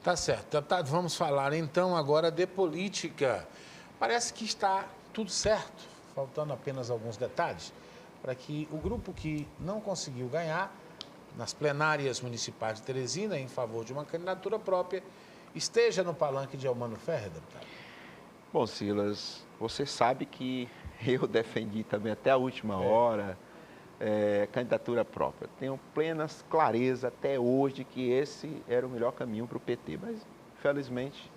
Tá certo. Deputado, vamos falar então agora de política. Parece que está tudo certo, faltando apenas alguns detalhes, para que o grupo que não conseguiu ganhar nas plenárias municipais de Teresina em favor de uma candidatura própria esteja no palanque de Eumano Ferreira, deputado. Bom, Silas, você sabe que eu defendi também até a última hora candidatura própria. Tenho plena clareza até hoje que esse era o melhor caminho para o PT, mas infelizmente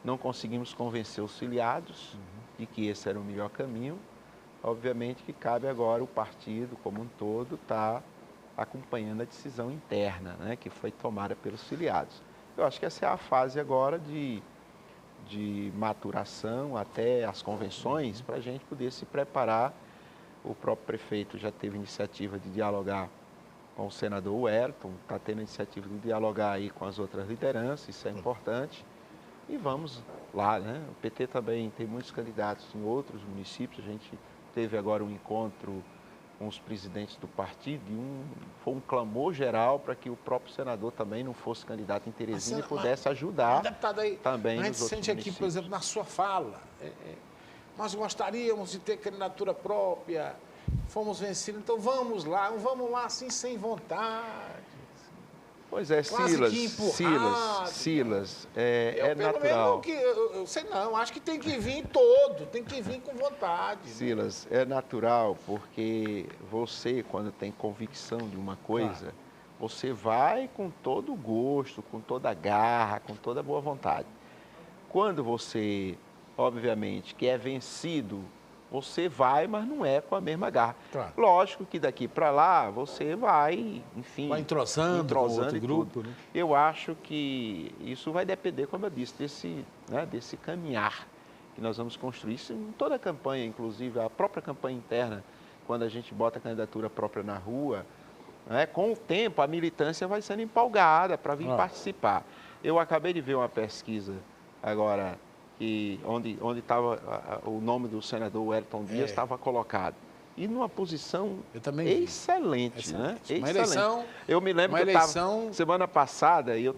não conseguimos convencer os filiados de que esse era o melhor caminho. Obviamente que cabe agora o partido como um todo estar acompanhando a decisão interna, né, que foi tomada pelos filiados. Eu acho que essa é a fase agora de maturação até as convenções para a gente poder se preparar. O próprio prefeito já teve iniciativa de dialogar com o senador Wellington, está tendo iniciativa de dialogar aí com as outras lideranças, isso é importante. E vamos lá, né? O PT também tem muitos candidatos em outros municípios, a gente teve agora um encontro com os presidentes do partido e foi um clamor geral para que o próprio senador também não fosse candidato em Teresina e pudesse ajudar deputado, aí, também a gente nos outros sente aqui, municípios. por exemplo, na sua fala, nós gostaríamos de ter candidatura própria, fomos vencidos, então vamos lá assim sem vontade. Pois é, Quase que empurrado. Silas, é pelo natural. Menos eu sei não, acho que tem que vir todo, tem que vir com vontade. Silas, é natural porque você, quando tem convicção de uma coisa, você vai com todo o gosto, com toda a garra, com toda a boa vontade. Quando você, obviamente, que é vencido, você vai, mas não é com a mesma garra. Claro. Lógico que daqui para lá você vai, enfim... Vai entrosando com outro grupo, tudo. né? Eu acho que isso vai depender, como eu disse, desse caminhar que nós vamos construir. Isso em toda a campanha, inclusive a própria campanha interna, quando a gente bota a candidatura própria na rua, né, com o tempo a militância vai sendo empolgada para vir participar. Eu acabei de ver uma pesquisa agora, onde estava o nome do senador Wellington Dias estava colocado. E numa posição excelente, né? Uma eleição. Eu me lembro que eu estava, semana passada, eu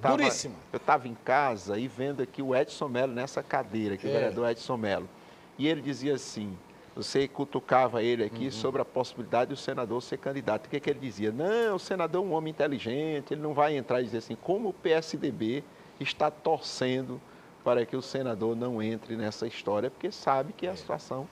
estava em casa e vendo aqui o Edson Mello nessa cadeira, que o vereador Edson Mello. E ele dizia assim, você cutucava ele aqui sobre a possibilidade do senador ser candidato. O que ele dizia? Não, o senador é um homem inteligente, ele não vai entrar e dizer assim, como o PSDB está torcendo para que o senador não entre nessa história, porque sabe que a situação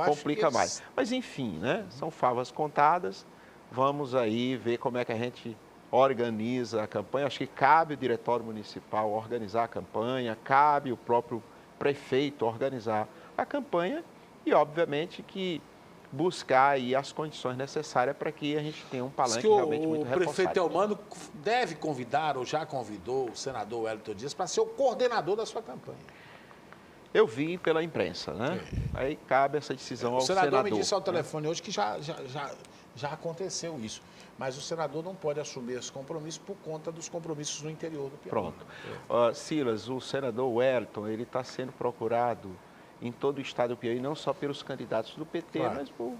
complica mais. Mas, enfim, né? São favas contadas. Vamos aí ver como é que a gente organiza a campanha. Acho que cabe o diretório municipal organizar a campanha, cabe o próprio prefeito organizar a campanha e, obviamente, que buscar aí as condições necessárias para que a gente tenha um palanque realmente muito reforçado. O prefeito Eumano deve convidar, ou já convidou, o senador Wellington Dias para ser o coordenador da sua campanha. Eu vi pela imprensa, né? Aí cabe essa decisão ao senador. O senador me disse ao telefone hoje que já aconteceu isso. Mas o senador não pode assumir esse compromisso por conta dos compromissos no interior do Piauí. Pronto. Silas, o senador Wellington, ele está sendo procurado em todo o estado do Piauí, não só pelos candidatos do PT, mas por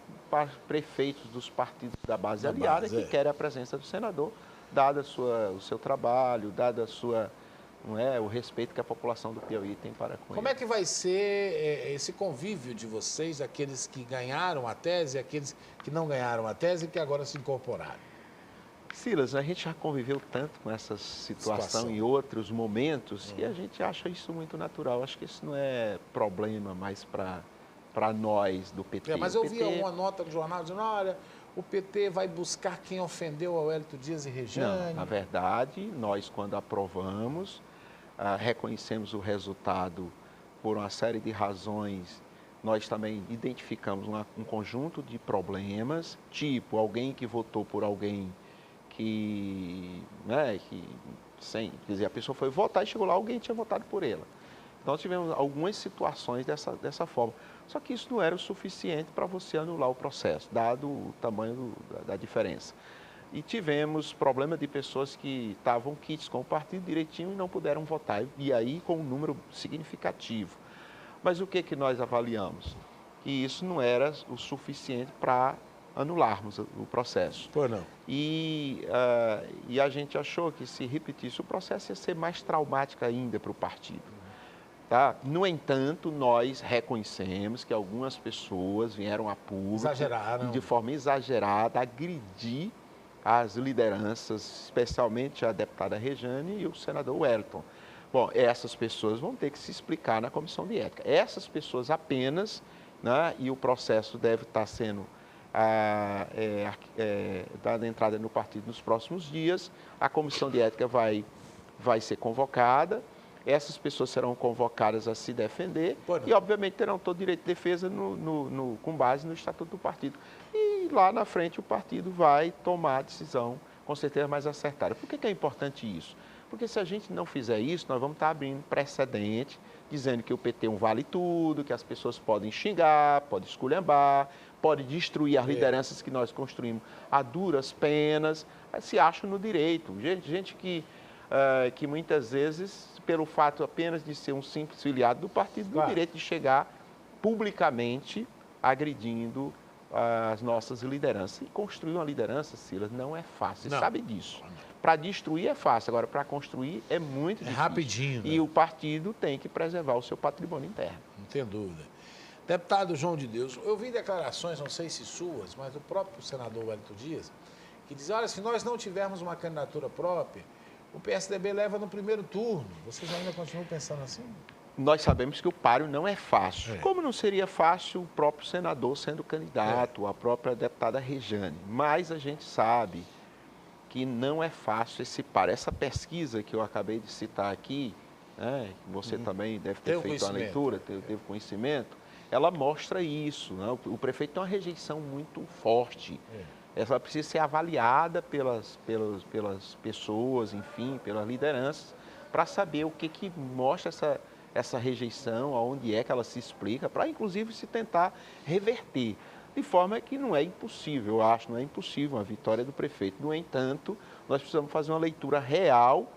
prefeitos dos partidos da base aliada que querem a presença do senador, dado o seu trabalho, dado o respeito que a população do Piauí tem para com ele. Como é que vai ser esse convívio de vocês, aqueles que ganharam a tese, aqueles que não ganharam a tese e que agora se incorporaram? Silas, a gente já conviveu tanto com essa situação em outros momentos que a gente acha isso muito natural. Acho que isso não é problema mais para nós do PT. Mas eu vi uma nota no jornal dizendo, olha, o PT vai buscar quem ofendeu a Wellington Dias e Regiane. Não, na verdade, nós quando aprovamos, reconhecemos o resultado por uma série de razões. Nós também identificamos um conjunto de problemas, tipo alguém que votou por alguém a pessoa foi votar e chegou lá, alguém tinha votado por ela. Então, nós tivemos algumas situações dessa forma. Só que isso não era o suficiente para você anular o processo, dado o tamanho da diferença. E tivemos problema de pessoas que estavam quites com o partido direitinho e não puderam votar, e aí com um número significativo. Mas o que nós avaliamos? Que isso não era o suficiente para anularmos o processo. Pois não. E a gente achou que, se repetisse o processo, ia ser mais traumático ainda para o partido. Tá? No entanto, nós reconhecemos que algumas pessoas vieram a público e, de forma exagerada, agredir as lideranças, especialmente a deputada Rejane e o senador Wellington. Bom, essas pessoas vão ter que se explicar na comissão de ética. Essas pessoas apenas, né, e o processo deve estar sendo dada entrada no partido nos próximos dias, a comissão de ética vai ser convocada, essas pessoas serão convocadas a se defender e, obviamente, terão todo o direito de defesa com base no Estatuto do Partido. E lá na frente o partido vai tomar a decisão, com certeza, mais acertada. Por que é importante isso? Porque se a gente não fizer isso, nós vamos estar abrindo precedente, dizendo que o PT é um vale tudo, que as pessoas podem xingar, podem esculhambar, podem destruir as lideranças que nós construímos a duras penas, se acham no direito. Gente que muitas vezes, pelo fato apenas de ser um simples filiado do partido, tem o direito de chegar publicamente agredindo as nossas lideranças. E construir uma liderança, Silas, não é fácil, você sabe disso. Para destruir é fácil, agora para construir é muito difícil. É rapidinho. Né? E o partido tem que preservar o seu patrimônio interno. Não tem dúvida. Deputado João de Deus, eu vi declarações, não sei se suas, mas do próprio senador Wellington Dias, que diz, olha, se nós não tivermos uma candidatura própria, o PSDB leva no primeiro turno. Vocês ainda continuam pensando assim? Nós sabemos que o páreo não é fácil. Como não seria fácil o próprio senador sendo candidato, a própria deputada Rejane. Mas a gente sabe que não é fácil esse páreo. Essa pesquisa que eu acabei de citar aqui, né, você também deve ter feito a leitura, teve conhecimento, ela mostra isso. Né? O prefeito tem uma rejeição muito forte. Ela precisa ser avaliada pelas pessoas, enfim, pelas lideranças, para saber o que mostra essa rejeição, aonde é que ela se explica, para inclusive se tentar reverter. De forma que não é impossível, eu acho, não é impossível a vitória do prefeito. No entanto, nós precisamos fazer uma leitura real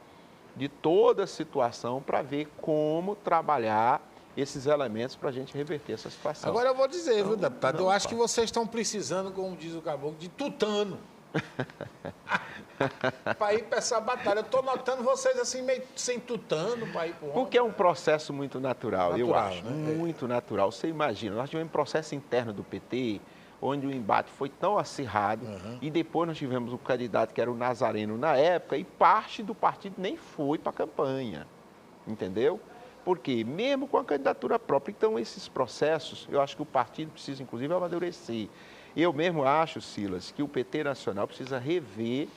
de toda a situação para ver como trabalhar esses elementos para a gente reverter essa situação. Agora eu vou dizer, viu, deputado? Eu acho que vocês estão precisando, como diz o caboclo, de tutano. Para ir para essa batalha. Eu estou notando vocês assim, meio sem tutano para ir para o Porque é um processo muito natural, eu acho. Né? Muito natural. Você imagina, nós tivemos um processo interno do PT, onde o embate foi tão acirrado, e depois nós tivemos um candidato que era o Nazareno na época, e parte do partido nem foi para a campanha. Entendeu? Porque mesmo com a candidatura própria, então esses processos, eu acho que o partido precisa, inclusive, amadurecer. Eu mesmo acho, Silas, que o PT Nacional precisa rever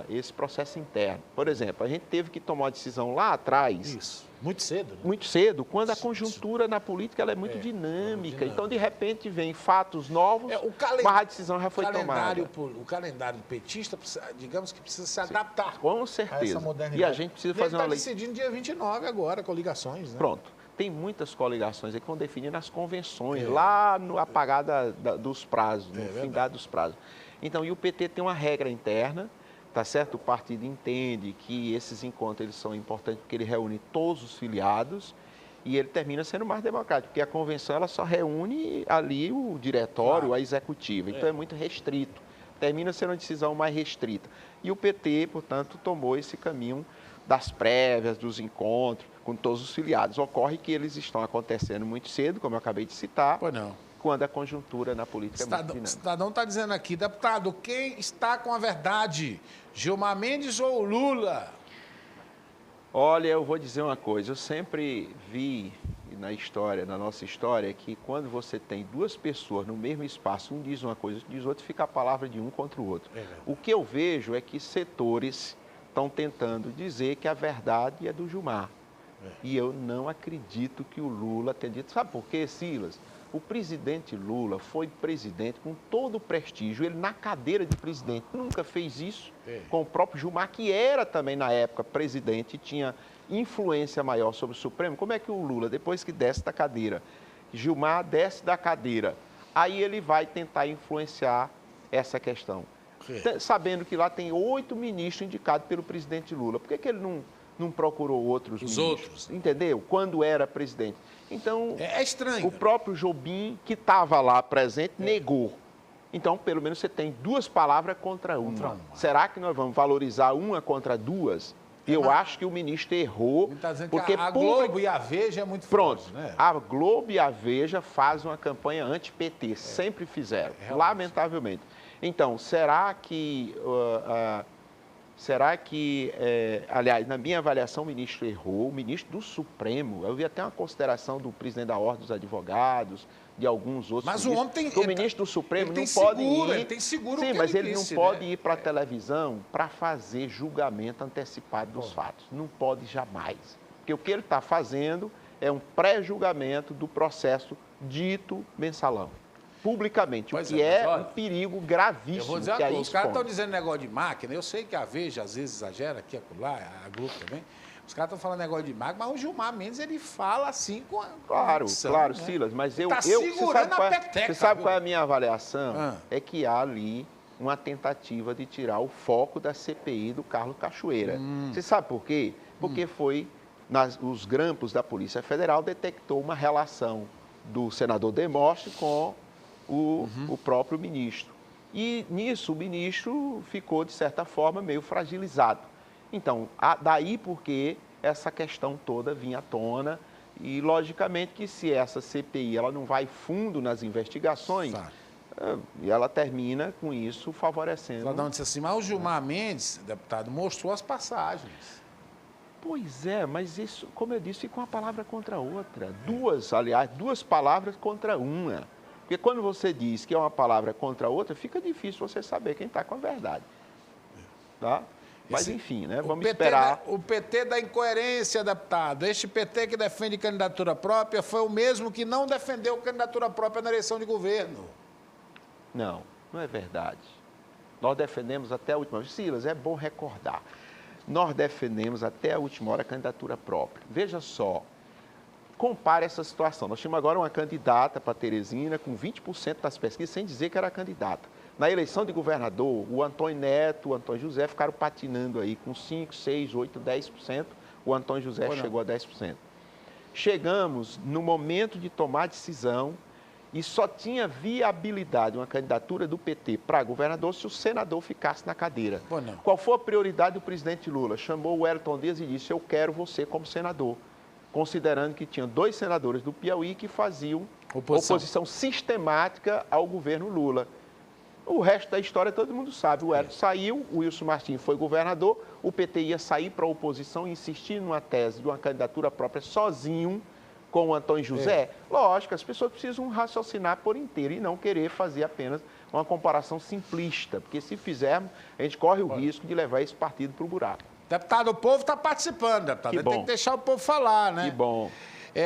esse processo interno. Por exemplo, a gente teve que tomar uma decisão lá atrás. Isso, muito cedo. Né? Muito cedo, quando a conjuntura na política ela é muito dinâmica. Então, de repente, vem fatos novos, mas a decisão já foi tomada. O calendário petista, digamos que precisa se adaptar. Com certeza. A essa modernidade. E a gente precisa fazer uma lei. Está decidindo dia 29 agora, coligações. Né? Pronto. Tem muitas coligações aí que vão definir nas convenções, lá no apagar dos prazos, no findar dos prazos. Então, e o PT tem uma regra interna, tá certo? O partido entende que esses encontros eles são importantes porque ele reúne todos os filiados e ele termina sendo mais democrático, porque a convenção ela só reúne ali o diretório, a executiva. Então, é muito restrito. Termina sendo uma decisão mais restrita. E o PT, portanto, tomou esse caminho das prévias, dos encontros com todos os filiados. Ocorre que eles estão acontecendo muito cedo, como eu acabei de citar, quando a conjuntura na política é muito dinâmica. O cidadão está dizendo aqui, deputado, quem está com a verdade, Gilmar Mendes ou Lula? Olha, eu vou dizer uma coisa, eu sempre vi na nossa história, que quando você tem duas pessoas no mesmo espaço, um diz uma coisa, outro diz outra, fica a palavra de um contra o outro. O que eu vejo é que setores estão tentando dizer que a verdade é do Gilmar. E eu não acredito que o Lula tenha dito. Sabe por quê, Silas? O presidente Lula foi presidente com todo o prestígio, ele na cadeira de presidente nunca fez isso com o próprio Gilmar, que era também na época presidente e tinha influência maior sobre o Supremo. Como é que o Lula, depois que desce da cadeira, Gilmar desce da cadeira, aí ele vai tentar influenciar essa questão? Sabendo que lá tem 8 ministros indicados pelo presidente Lula, por que ele não procurou outros ministros? Entendeu? Quando era presidente. Então, é estranho. O próprio Jobim, que estava lá presente, negou. Então, pelo menos você tem duas palavras contra uma. Será que nós vamos valorizar uma contra duas? Eu acho que o ministro errou. Tá dizendo porque que a Globo e a Veja é muito forte, né? A Globo e a Veja fazem uma campanha anti-PT, sempre fizeram, lamentavelmente. Então, será que, aliás, na minha avaliação, o ministro errou, o ministro do Supremo, eu vi até uma consideração do presidente da Ordem dos Advogados, de alguns outros. Mas o homem tem... O ministro do Supremo não pode ir... Ele tem seguro. Sim, mas ele não pode ir para a televisão para fazer julgamento antecipado dos fatos. Não pode jamais. Porque o que ele está fazendo é um pré-julgamento do processo dito mensalão. Publicamente, o que é um perigo gravíssimo. Eu vou dizer uma coisa, os caras estão dizendo negócio de máquina, eu sei que a Veja às vezes exagera, aqui, acolá, a Globo também. Os caras estão falando negócio de máquina, mas o Gilmar Mendes, ele fala assim com a Claro, condição, claro, né? Silas, mas eu... Tá segurando a peteca. Você sabe qual é a minha avaliação? É que há ali uma tentativa de tirar o foco da CPI do Carlos Cachoeira. Você sabe por quê? Porque foi, os grampos da Polícia Federal detectou uma relação do senador Demóstenes com o próprio ministro. E nisso o ministro ficou, de certa forma, meio fragilizado. Então, daí porque essa questão toda vinha à tona e, logicamente, que se essa CPI ela não vai fundo nas investigações, e ela termina com isso favorecendo... O Cidadão disse assim, mas o Gilmar Mendes, deputado, mostrou as passagens. Pois é, mas isso, como eu disse, fica uma palavra contra a outra. Duas palavras contra uma. Porque quando você diz que é uma palavra contra a outra, fica difícil você saber quem está com a verdade. Tá? Mas, enfim, né? Vamos esperar. O PT da incoerência, deputado. Este PT que defende candidatura própria foi o mesmo que não defendeu candidatura própria na eleição de governo. Não, não é verdade. Nós defendemos até a última hora. Silas, é bom recordar. Nós defendemos até a última hora a candidatura própria. Veja só, compare essa situação. Nós tínhamos agora uma candidata para Teresina com 20% das pesquisas, sem dizer que era candidata. Na eleição de governador, o Antônio Neto, o Antônio José ficaram patinando aí com 5%, 6%, 8%, 10%. O Antônio José chegou a 10%. Chegamos no momento de tomar decisão e só tinha viabilidade uma candidatura do PT para governador se o senador ficasse na cadeira. Qual foi a prioridade do presidente Lula? Chamou o Wellington Dias e disse, eu quero você como senador, considerando que tinha 2 senadores do Piauí que faziam oposição sistemática ao governo Lula. O resto da história todo mundo sabe. O Wellington saiu, o Wilson Martins foi governador, o PT ia sair para a oposição e insistir numa tese de uma candidatura própria sozinho com o Antônio José. Lógico, as pessoas precisam raciocinar por inteiro e não querer fazer apenas uma comparação simplista, porque se fizermos, a gente corre o risco de levar esse partido para o buraco. Deputado, o povo está participando, deputado. Tem que deixar o povo falar, né? Que bom.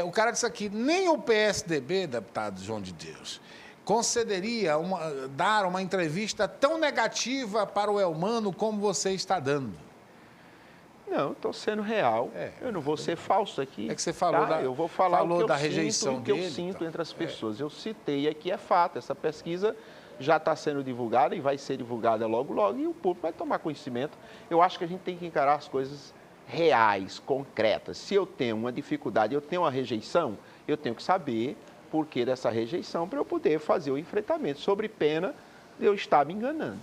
O cara disse aqui, nem o PSDB, deputado João de Deus, concederia dar uma entrevista tão negativa para o Elmano como você está dando. Não, estou sendo real. Eu não vou ser falso aqui. É que você falou eu vou falar o que da rejeição dele, eu sinto entre as pessoas. Eu citei aqui, é fato. Essa pesquisa já está sendo divulgada e vai ser divulgada logo, logo, e o público vai tomar conhecimento. Eu acho que a gente tem que encarar as coisas reais, concretas. Se eu tenho uma dificuldade, eu tenho uma rejeição, eu tenho que saber por que dessa rejeição para eu poder fazer o enfrentamento, sobre pena de eu estar me enganando.